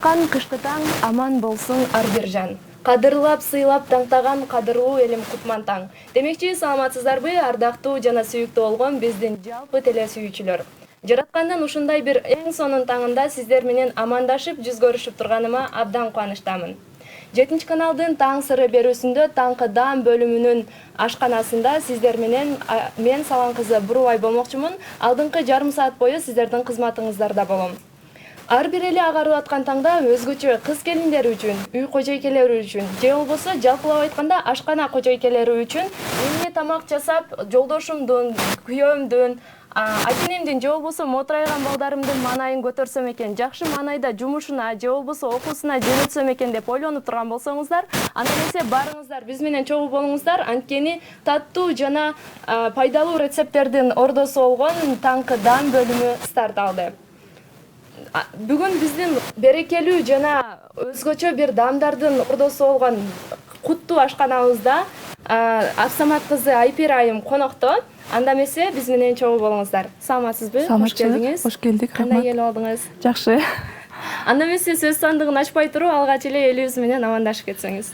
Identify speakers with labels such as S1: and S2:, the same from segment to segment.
S1: Жараткан кышкы таң аман болсун ар бир жан. Кадырлап, сыйлап таңтаган кадырлуу элим кутман таң. Демекчи, саламатсыздарбы, ардактуу жана сүйүктүү болгон биздин жалпы теле сүйүүчүлөр. Жараткандын ушундай бир эң сонун таңында сиздер менен амандашып, жүз көрүшүп турганыма абдан кубанычтамын. 7 каналдын таң сыры берүүсүндө таңкы даам бөлүмүнүн ашканасында сиздер менен мен Салан кызы Бурубай болмокчумун. Алдыңкы жарым саат бою сиздердин кызматыңыздарда болом. Ар бир эле агарып аткан таңда өзгөчө кыз келиндери үчүн, үй кожойкелери үчүн, же болбосо жалпылап айтканда ашкана кожойкелери үчүн эмне тамак жасап, жолдошумдун, күйөөмдүн, акенемдин же болбосо мотурайган балдарымдын маанайын көтөрсөм экен, жакшы маанайда жумушуна же болбосо окуусуна жөнөтсөм экен деп ойлонуп турган болсоңуздар, анда эмесе барыңыздар биз менен чогуу болуңуздар. Анткени таттуу жана пайдалуу рецепттердин ордосу болгон таңкы даам бөлүмү старт алды. Бүгүн биздин берекелүү жана өзгөчө бир даамдардын ордосу болгон куттуу ашканабызда Абсамат кызы Айпир айым конокто. Анда эмесе биз менен чогуу болуңуздар. Саламатсызбы? Кош келдиңиз.
S2: Кош келдик.
S1: Кандай келип алдыңыз?
S2: Жакшы.
S1: Анда эмесе сөз сандыгын ачпай туруп, алгач эле элибиз менен амандашып кетсеңиз.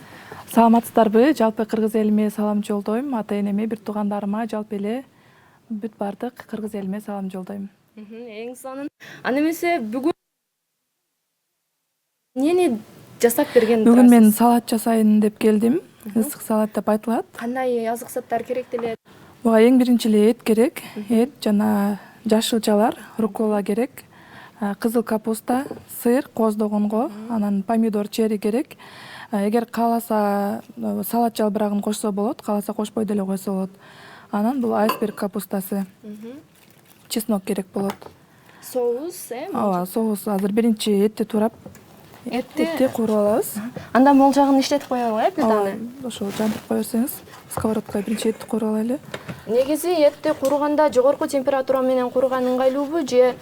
S2: Саламатсыздарбы? Жалпы кыргыз элиме салам жолдойм. Ата энеме, бир туугандарыма, жалпы эле бүт бардык кыргыз элиме салам жолдойм.
S1: Эң сонун. Анда эмесе бүгүн эмнени жасап берген турасыз?
S2: Бүгүн мен салат жасайын деп келдим. Ысык салат деп айтылат.
S1: Кандай азык заттар керек деле?
S2: Буга эң биринчи эле эт керек. Эт жана жашылчалар, руккола керек. Кызыл капуста, сыр кооздогонго, анан помидор черри керек. Эгер кааласа салат жалбырагын кошсо болот, кааласа кошпой деле койсо болот. Анан бул айсберг капустасы. Чеснок керек болот.
S1: Соус,
S2: Ооба, соус. Азыр биринчи этти турап, этти кууруп алабыз.
S1: Анда мол жагын иштетип коелу, плитаны.
S2: Ошо жандырып кое берсеңиз, сковородкага биринчи этти кууруп алайлы.
S1: Негизи этти кууруганда жогорку температура менен кууруган ыңгайлуубу же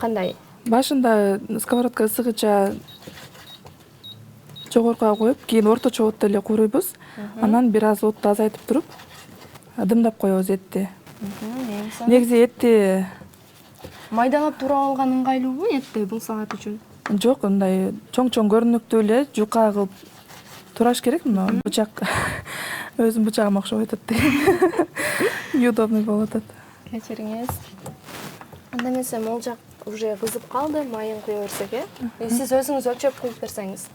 S1: кандай?
S2: Башында сковородка ысыгыча жогоркуга коюп, кийин орточо отто эле кууруйбуз. Анан бир аз отту азайтып туруп, дымдап коебуз этти. Негизи этти
S1: Майдалап туруп алган ыңгайлуубу этти бул салат үчүн?
S2: жок, мындай чоң-чоң көрүнүктүү эле жука кылып тураш керек. Мына бычак өзүм бычагыма окшоп атат деген. Неудобный болуп атат.
S1: Кечириңиз. Анда эмесе мол жак уже кызып калды, майын куя берсек, Сиз өзүңүз өлчөп куюп берсеңиз.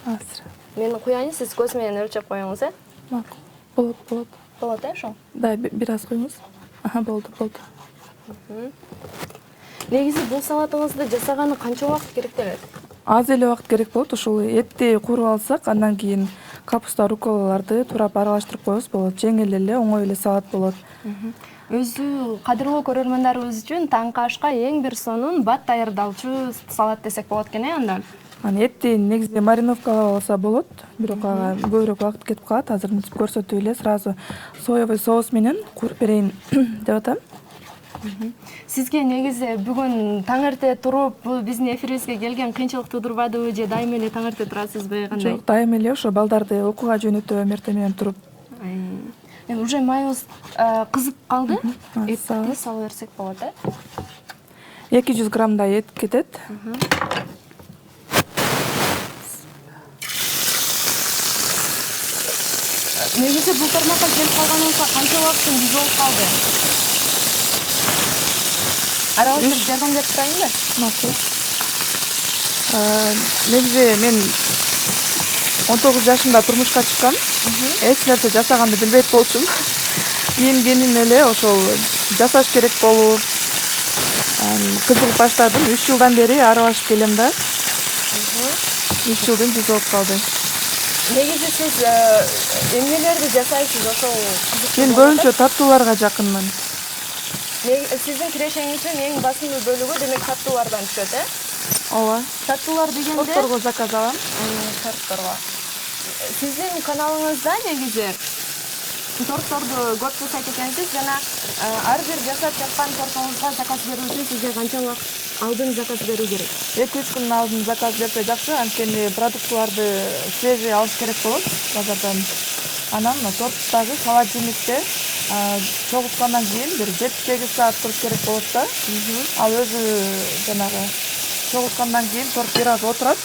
S2: Азыр.
S1: Мен куяйын, сиз көз менен өлчөп коюңуз,
S2: Макул. Болот.
S1: Болот, ошо?
S2: Да, бир аз коюңуз. Болду.
S1: Негизи бул салатыңызды жасаганы канча убакыт керек делет?
S2: Аз эле убакыт керек болот. Ушул этти кууруп алсак, андан кийин капуста, рукколаларды турап аралаштырып коебуз болот. Жеңил эле, оңой эле салат болот.
S1: Өзү кадырлуу көрөрмандарыбыз үчүн таңкы ашка эң бир сонун бат даярдалчу салат десек болот экен, анда.
S2: Этти негизи мариновкалап алса болот, бирок ага көбүрөөк убакыт кетип калат. Азыр мынтип көрсөтүп эле сразу соевый соус менен кууруп берейин деп атам.
S1: Сизге негизи бүгүн таң эрте туруп, бул биздин эфирибизге келген кыйынчылык туудурбадыбы же дайыма эле таң эрте турасызбы, кандай?
S2: Жок, дайыма эле ошо балдарды окууга жөнөтөм эртең менен туруп.
S1: Уже майыбыз кызып калды. Этти
S2: Салып
S1: сала берсек болот,
S2: 200 граммдай эт кетет.
S1: Негизи бул тармакка келип калганыбызга канча убакыттын жүзү болуп калды? Аралаштырып жардам берип турайынбы?
S2: Макул. Негизи мен 19 жашымда турмушка чыккам. Эч нерсе жасаганды билбейт болчумун. Кийин эле ошол жасаш керек болуп, кызыгып баштадым. 3 жылдан бери аралашып келем да. 3 жылдын жүзү болуп калды.
S1: Негизи сиз эмнелерди жасайсыз ошол кызык?
S2: Мен көбүнчө таттууларга жакынмын.
S1: Сиздин кирешеңиздин эң басымдуу бөлүгү демек таттуулардан түшөт,
S2: Ооба.
S1: Таттуулар дегенде
S2: Торторго заказ алам.
S1: торторго. Сиздин каналыңызда негизи торторду көп жасайт экенсиз жана ар бир жасап жаткан тортуңузга заказ берүү үчүн сизге канча убакыт алдын заказ берүү керек?
S2: 2-3 күн алдын заказ берсе жакшы, анткени продуктыларды свежий алыш керек болот базардан. Анан торттагы холодильникте чогулткандан кийин бир 7-8 саат туруш керек болот да. Ал өзү жанагы чогулткандан кийин торт бир аз отурат.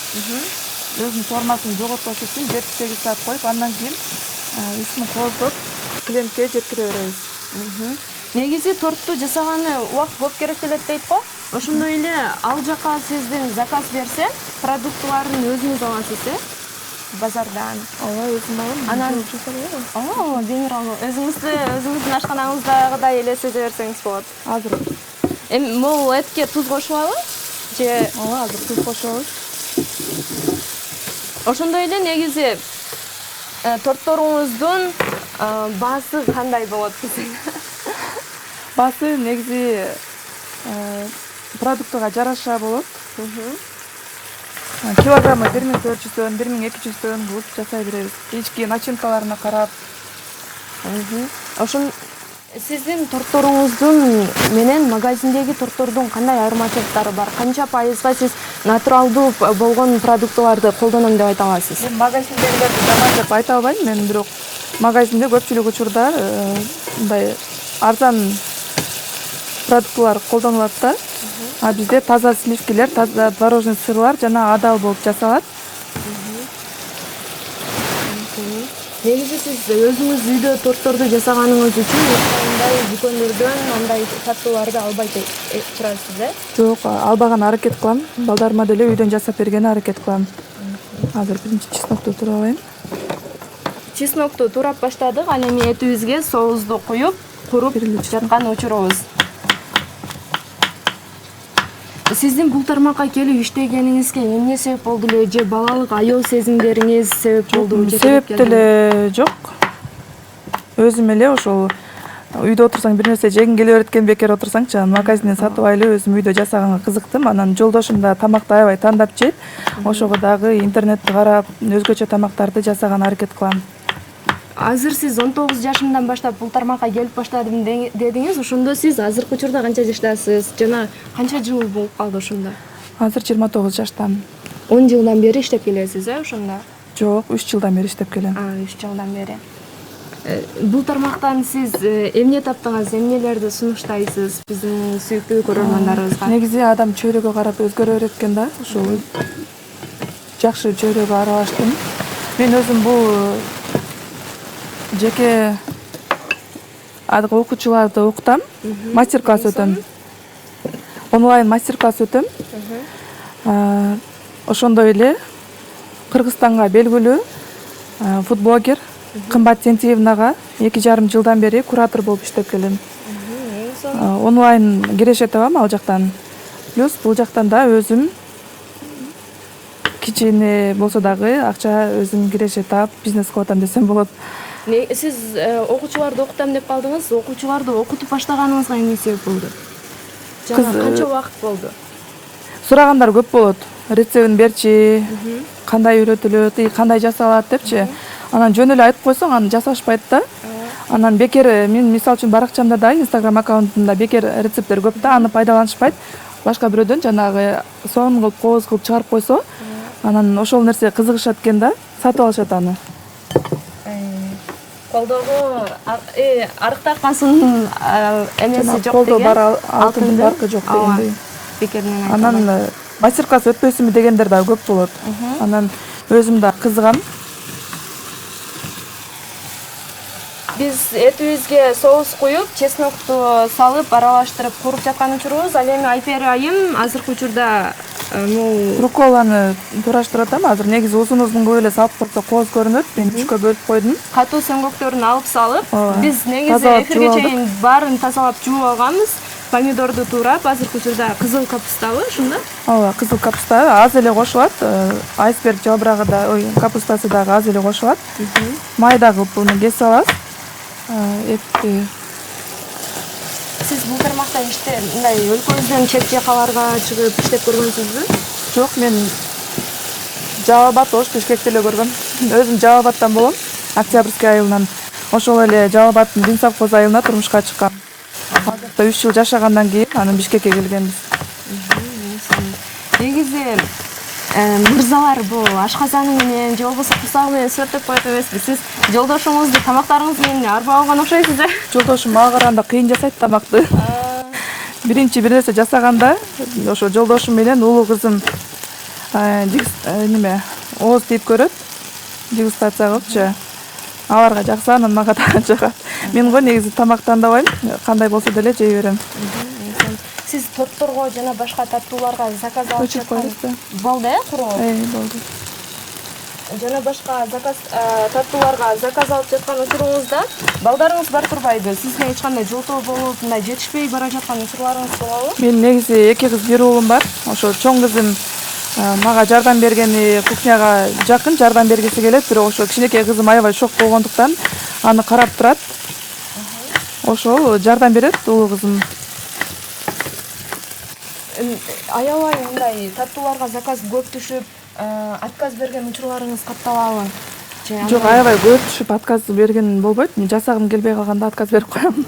S2: Өзүнүн формасын жоготпош үчүн 7-8 саат коюп, андан кийин үстүн кооздоп клиентке жеткире беребиз.
S1: Негизи тортту жасаганы убакыт көп керектелет дейт го. Ошондой эле ал жака сизден заказ берсе, продуктларын өзүңүз аласыз, базардан.
S2: Ооба, өзүм алам.
S1: Анан генерал өзүңүздүн ашканаңыздагыдай эле сезе берсеңиз болот.
S2: Азыр.
S1: Эми могу этке туз кошулабы? Же
S2: Ооба, азыр туз кошобуз.
S1: ошондой эле негизи тортторуңуздун баасы кандай болот десең?
S2: Баасы негизи продуктыга жараша болот. Килограммы 1400 1200 кылып жасай беребиз. Ички начинкаларына карап.
S1: Ошон сиздин торторуңуздун менен магазиндеги тортордун кандай айырмачылыктары бар? Канча пайызга сиз натуралдуу болгон продуктыларды колдоном деп айта аласыз?
S2: Мен магазиндегилерди жаман деп айта албайм. Мен бирок магазинде көпчүлүк учурда мындай арзан продуктылар колдонулат да. А бизде таза сливкилер, таза творожный сырлар жана адал болуп жасалат.
S1: Негизи сиз өзүңүз үйдө торторду жасаганыңыз үчүн мындай дүкөндөрдөн андай сатууларды албай турасыз,
S2: Жок, албаган аракет кылам. Балдарыма деле үйдөн жасап бергени аракет кылам. Азыр биринчи чеснокту турабайм.
S1: Чеснокту турап баштадык, ал эми этибизге соусду куюп, куруп жаткан учурубуз. Сиздин бул тармакка келип иштегениңизге эмне себеп болду эле, же балалык аял сезимдериңиз себеп болдубу?
S2: Себеп деле жок. Өзүм эле ошол үйдө отурсаң бир нерсе жегиң келе берет экен, бекер отурсаңчы, магазинден сатып алып өзүм үйдө жасаганга кызыктым. Анан жолдошум да тамакты аябай тандап жейт. Ошого дагы интернетти карап, өзгөчө тамактарды жасаганга аракет кылам.
S1: Азыр сиз 19 жашымдан баштап бул тармакка келип баштадым дедиңиз. Ошондо сиз азыркы учурда канча жаштасыз? Жана канча жыл болуп калды ошондо?
S2: Азыр 29 жаштамын.
S1: 10 жылдан бери иштеп келесиз, ошондо?
S2: Жок, 3 жылдан бери иштеп келем.
S1: 3 жылдан бери. Бул тармактан сиз эмне таптыңыз, эмнелерди сунуштайсыз биздин сүйүктүү көрөрмандарыбызга?
S2: Негизи адам чөйрөгө карап өзгөрө берет экен да. Ошол жакшы чөйрөгө аралаштым. Мен өзүм бул жеке окуучуларды окутам, мастер-класс өтөм. Онлайн мастер-класс өтөм. Ошондой эле Кыргызстанга белгилүү футблогер Кымбат Тентиевнага 2,5 жылдан бери куратор болуп иштеп келем. Онлайн киреше табам ал жактан. Плюс бул жактан да өзүм кичине болсо дагы акча өзүм киреше таап бизнес кылып атам десем болот.
S1: Сиз окуучуларды окутам деп калдыңыз. Окуучуларды окутуп баштаганыңызга эмне себеп болду? Жана канча убакыт болду?
S2: Сурагандар көп болот. Рецептин берчи, кандай үйрөтүлөт, кандай жасалат депчи. Анан жөн эле айтып койсоң, аны жасашпайт да. Анан бекер мен мисалы үчүн баракчамда да, Instagram аккаунтумда бекер рецепттер көп да, аны пайдаланышпайт. Башка бирөөдөн жанагы сон кылып, кооз кылып чыгарып койсо, анан ошол нерсе кызыгышат экен да, сатып алышат аны.
S1: Колдогу арыктаккансынын эмеси жок
S2: колдо
S1: деген.
S2: бар, алтындын баркы жок дегендей.
S1: Бекеринен айтып.
S2: Анан мастер-класс өтпөйсүңбү дегендер да көп болот. Анан өзүм да кызыгам.
S1: Биз этибизге соус куюп, чеснокту салып, аралаштырып куруп жаткан учурубуз. Ал эми Айпери айым азыркы учурда
S2: рукколаны тураштырып атам. Азыр негизи узун кылып эле салып койсо кооз көрүнөт. Мен 3кө бөлүп койдум.
S1: Катуу сөңгөктөрүн алып салып, биз негизи
S2: Тазалап
S1: эфирге
S2: жууп
S1: чейин баарын тазалап жууп алганбыз. Помидорду турап, азыркы учурда кызыл капустабы, ушунда?
S2: Ооба, кызыл капуста аз эле кошулат. Айсберг жалбырагы да, капустасы дагы аз эле кошулат. Майда кылып буну кесип аласыз. Этти
S1: Сиз бул тармакта мындай өлкөбүздөн чет жакаларга чыгып иштеп көргөнсүзбү?
S2: Жок, мен Жалал Абад, Ош, Бишкекте эле көргөм. Өзүм Жалал Абадтан болом. Октябрьский айылынан. Ошол эле Жалал Абадтын Дин совхоз айылына турмушка чыккам. Ал жакта 3 жыл жашагандан кийин анан Бишкекке келгенбиз.
S1: Негизи мырзалар бул ашказаны менен же болбосо курсагы менен сүрөттөп коет эмеспи? Сиз жолдошуңузду тамактарыңыз менен арбап алган окшойсуз,
S2: Жолдошум мага караганда кыйын жасайт тамакты. биринчи бир нерсе жасаганда ошо жолдошум менен улуу кызым неме ооз тийип көрөт, дегустация кылыпчы. Аларга жакса, анан мага да жагат. Мен го негизи тамак тандабайм, кандай болсо деле жей берем.
S1: Сиз тортторго жана башка таттууларга заказ алып
S2: Өчүп
S1: жаткан
S2: коебуз.
S1: болду куруу?
S2: Болду.
S1: Жана башка таттууларга заказ алып жаткан учуруңузда балдарыңыз бар турбайбы? Сизге эч кандай жолтоо болуп, мындай жетишпей бара жаткан учурларыңыз болобу?
S2: Мен негизи 2 кыз, 1 уулум бар. Ошо чоң кызым мага жардам бергени, кухняга жакын жардам бергиси келет, бирок ошо кичинекей кызым аябай шок болгондуктан аны карап турат. Ошол жардам берет улуу кызым.
S1: Аябай мындай таттууларга заказ көп түшүп, отказ берген учурларыңыз катталабы?
S2: Жок, аябай көп түшүп отказ берген болбойт. Мен жасагым келбей калганда отказ берип коем.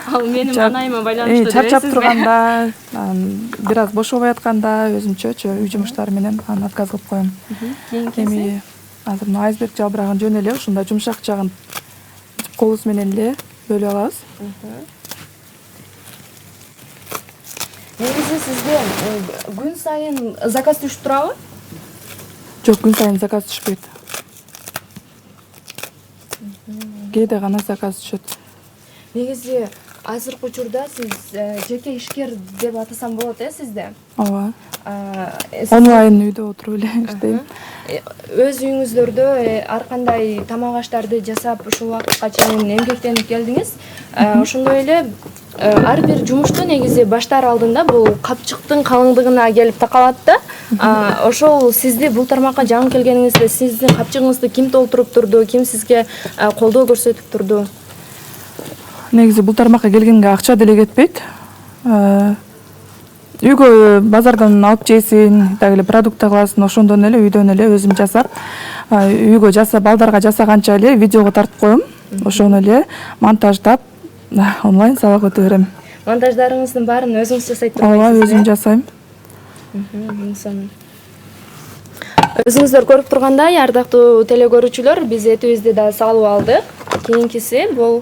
S1: Ал менин анайыма байланыштуу
S2: чарчап турганда, бир аз бошобой атканда, өзүмчөчү үй жумуштары менен аны отказ кылып коем. Эми азыр мына айсберг жабырагын жөн эле ушундай жумшак жагын колубуз менен эле бөлүп алабыз.
S1: Негизи сизге күн сайын заказ түшүп турабы?
S2: Жок, күн сайын заказ түшпөйт. Кээде гана заказ түшөт.
S1: Негизи азыркы учурда сиз жеке ишкер деп атасам болот сизде?
S2: Ооба. Онлайн үйдө отуруп эле иштейм.
S1: Өз үйүңүздөрдө ар кандай тамак аштарды жасап ушул убакытка чейин эмгектенип келдиңиз. Ошондой эле ар бир жумушту негизи баштар алдында бул капчыктын калыңдыгына келип такалат да. Ошол сизди бул тармакка жаңы келгениңизде сиздин капчыгыңызды ким толтуруп турду, ким сизге колдоо көрсөтүп турду?
S2: Негизи бул тармакка келгенге акча деле кетпейт. Үйгө базардан алып жейсиң, так эле продукт кыласың, ошондон эле үйдөн эле өзүм жасап, үйгө жасап, балдарга жасаганча эле видеого тартып коем. Ошону эле монтаждап, онлайн сабак өтө берем.
S1: Монтаждарыңыздын баарын өзүңүз жасайт турбайсызбы?
S2: Ооба, өзүм жасайм.
S1: Өзүңүздөр көрүп тургандай, ардактуу теле көрүүчүлөр, биз этибизди да салып алдык. Кийинкиси бул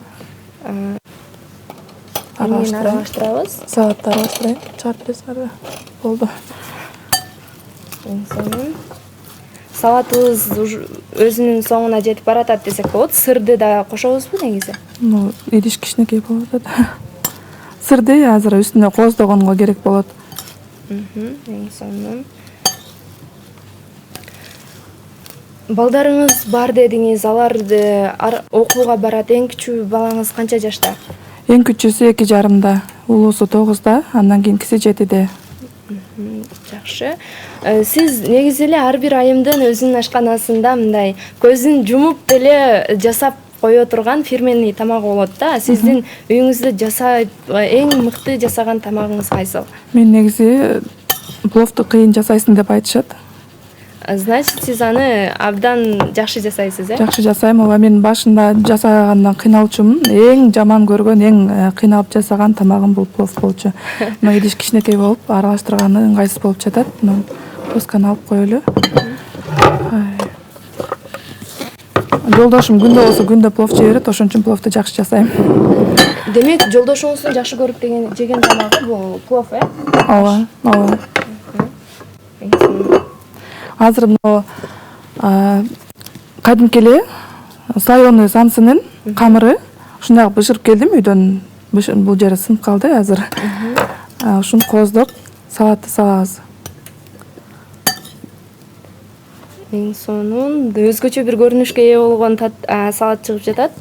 S1: аралаштырабыз.
S2: Салатты аралаштырайын. Чыгарып берсиңерби? Болду.
S1: Салатыбыз өзүнүн соңуна жетип баратат десек болот. Сырды да кошобузбу негизи?
S2: Идиш кичинекей болуп атат. Сырды азыр үстүнө кооздогонго керек болот.
S1: Эң сонун. Балдарыңыз бар дедиңиз, аларды окууга барат. Эң кичүү балаңыз канча жашта?
S2: Эң күчүүсү 2,5-да, улуусу 9-да, андан кийинкиси 7-де.
S1: Жакшы. Сиз негизи эле ар бир айымдын өзүнүн ашканасында мындай көзүн жумуп деле жасап кое турган фирменный тамак болот да. Сиздин үйүңүздө жасап эң мыкты жасаган тамагыңыз кайсыл?
S2: Мен негизи пловду кыйын жасайсың деп айтышат.
S1: Значит, сиз аны абдан жакшы жасайсыз,
S2: Жакшы жасайм. Ооба, мен башында жасагандан кыйналчумун. Эң жаман көргөн, эң кыйналып жасаган тамагым бул плов болчу. Мына идиш кичинекей болуп, аралаштырганы ыңгайсыз болуп жатат. Мына досканы алып коелу. Жолдошум күндө болсо күндө плов жей берет, ошон үчүн пловду жакшы жасайм.
S1: Демек, жолдошуңуздун жакшы көрүп жеген тамагы бул плов,
S2: Ооба, ооба. Азыр мына кадимки эле слоёный самсынын камыры ушундай бышырып келдим үйдөн. Бул жери сынып калды азыр. Ушуну кооздоп салатты салабыз.
S1: Эң сонун, өзгөчө бир көрүнүшкө ээ болгон салат чыгып жатат.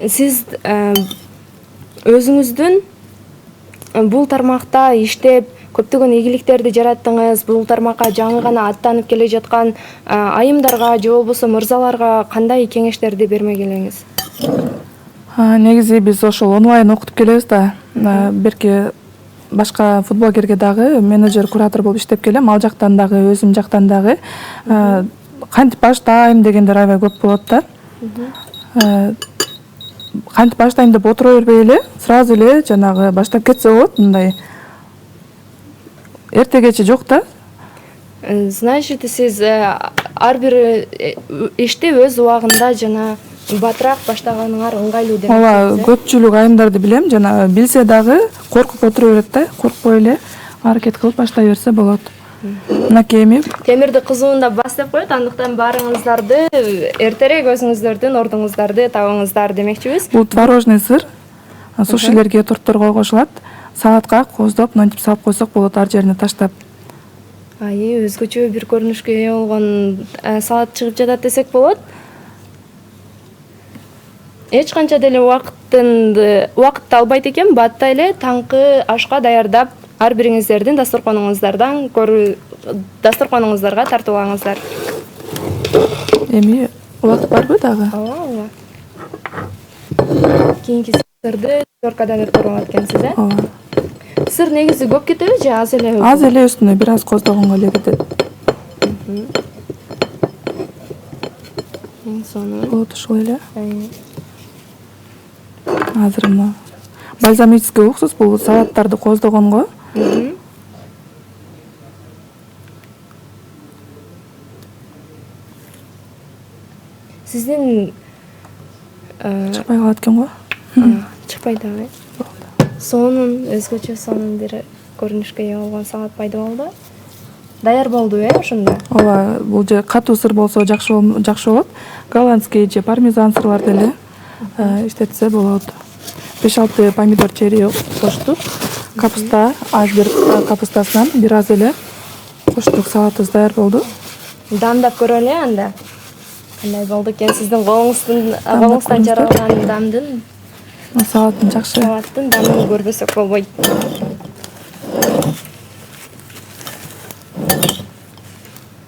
S1: Сиз өзүңүздүн бул тармакта иштеп көптөгөн ийгиликтерди жараттыңыз. Бул тармакка жаңы гана аттанып келе жаткан айымдарга же болбосо мырзаларга кандай кеңештерди бермек элеңиз?
S2: Негизи биз ошол онлайн окутуп келебиз да. Берки башка футболкерге дагы менеджер, куратор болуп иштеп келем. Ал жактан дагы, өзүм жактан дагы кантип баштайм дегендер аябай көп болот да. Кантип баштайм деп отура бербей эле, сразу эле жанагы баштап кетсе болот, мындай эртегечи жок да.
S1: Значит, сиз ар бир ишти өз убагында жана батыраак баштаганыңар ыңгайлуу деп
S2: ооба, көпчүлүк айымдарды билем, жана билсе дагы коркуп отура берет да, коркпой эле аракет кылып баштай берсе болот. Мынакей эми
S1: темирди кызуунда бас деп коет, андыктан баарыңыздарды эртерээк өзүңүздөрдүн ордуңуздарды табыңыздар демекчибиз.
S2: бул творожный сыр сушилерге, тортторго кошулат. Салатка коздоп, мынтип салып койсок болот, ар жерине таштап.
S1: Өзгөчө бир көрүнүшкө ээ болгон салат чыгып жатат десек болот. Эч канча деле убакытты албайт экен, батта эле таңкы ашка даярдап ар бириңиздердин дасторконуңуздарга тартуулаңыздар.
S2: Эми убакыт барбы дагы?
S1: Ооба. Кийинки сырды теркада деп турган экенсиз, э?
S2: Ооба.
S1: Сыр негизи көп кетеби же аз эле?
S2: Аз эле үстүнө бир аз коздогонго эле кетет. Болот ушул эле. Азыр мына бальзамический уксус, бул салаттарды коздогонго.
S1: Сиздин
S2: чыкпай калат экен го.
S1: Чыкпайт дагы. Өзгөчө сонун бир көрүнүшкө ээ болгон салат пайда болду. Даяр болду, ошондо?
S2: Ооба, бул же катуу сыр болсо жакшы болот. Голландский же пармезан сырларды эле иштетсе болот. 5-6 помидор черри коштук. Капуста, аз бир капустасынан бир аз эле коштук. Салатыбыз даяр болду.
S1: Дамдап көрөлү анда. Кандай болду экен сиздин колуңуздан жаралган дамдын?
S2: Салаттын жакшы.
S1: Салаттын дамын көрбөсөк болбойт.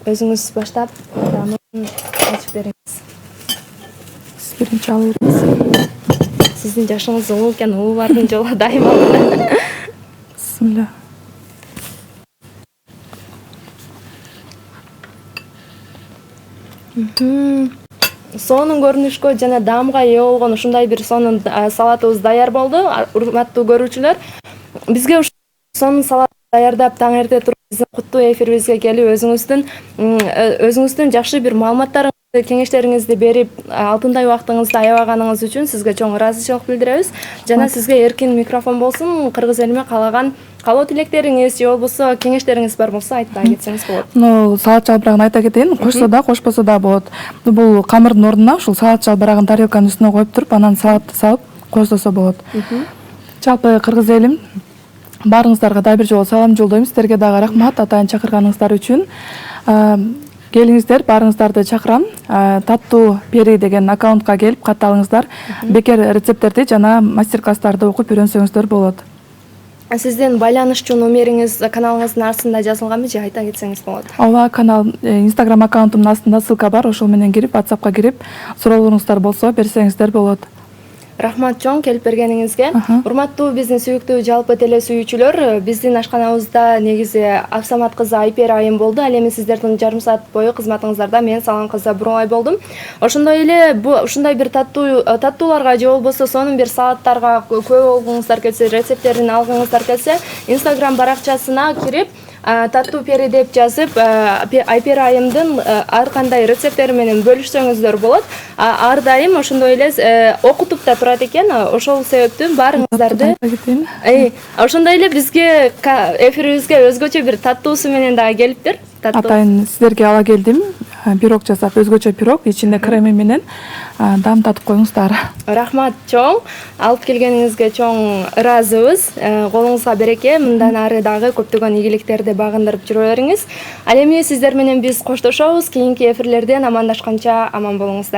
S1: Өзүңүз баштап дамын ачып бериңиз.
S2: Сиз биринчи алып бериңиз.
S1: Сиздин жашыңыз улуу экен, улуулардын жолу дайыма.
S2: Бисмилля.
S1: Сонун көрүнүшкө жана даамга ээ болгон ушундай бир сонун салатыбыз даяр болду. Урматтуу көрүүчүлөр, бизге сонун салат даярдап таң эрте туруп биздин куттуу эфирибизге келип өзүңүздүн жакшы бир маалыматтарыңызды, кеңештериңизди берип, алтындай убактыңызды аябаганыңыз үчүн сизге чоң ыраазычылык билдиребиз. Жана сизге эркин микрофон болсун, кыргыз элиме каалаган каалоо тилектериңиз же болбосо кеңештериңиз бар болсо айтпай кетсеңиз болот.
S2: Салат жалбырагын айта кетейин, кошсо да, кошпосо да болот. Бул камырдын ордуна ушул салат жалбырагын тарелканын үстүнө коюп туруп, анан салатты салып коздосо болот. Жалпы кыргыз элим, баарыңыздарга дагы бир жолу салам жолдойм. Сиздерге дагы рахмат атайын чакырганыңыздар үчүн. Келиңиздер, баарыңыздарды чакырам. Таттуу Пери деген аккаунтка келип катталыңыздар. Бекер рецепттерди жана мастер-класстарды окуп үйрөнсөңүздөр болот.
S1: Сиздин байланышчу номериңиз каналыңыздын астында жазылганбы же айта кетсеңиз болот?
S2: Ооба, канал Instagram аккаунтумдун астында ссылка бар, ошол менен кирип, WhatsAppка кирип, суроолоруңуздар болсо берсеңиздер болот.
S1: Рахмат чоң келип бергениңизге. Урматтуу биздин сүйүктүү жалпы теле сүйүүчүлөр, биздин ашканабызда негизи Абсамат кызы Айпер айым болду. Ал эми сиздердин жарым саат бою кызматыңыздарда мен Салам кызы Бурулай болдум. Ошондой эле ушундай бир таттууларга же болбосо сонун бир салаттарга күбө болгуңуздар келсе, рецепттерин алгыңыздар келсе, Instagram баракчасына кирип, Таттуу Пери деп жазып, Айпер айымдын ар кандай рецепттери менен бөлүшсөңүздөр болот. Ар дайым ошондой эле окутуп да турат экен. Ошол себептен баарыңыздарды ошондой эле бизге эфирибизге өзгөчө бир таттуусу менен дагы келиптир.
S2: Атайын сиздерге ала келдим. Пирог жасап, өзгөчө пирог, ичинде креми менен дам татып коюңуздар. Рахмат
S1: чоң. Алып келгениңизге чоң ыраазыбыз. Колуңузга береке, мындан ары дагы көптөгөн ийгиликтерди багындырып жүрө бериңиз. Ал эми сиздер менен биз коштошобуз. Кийинки эфирлерден амандашканча аман болуңуздар.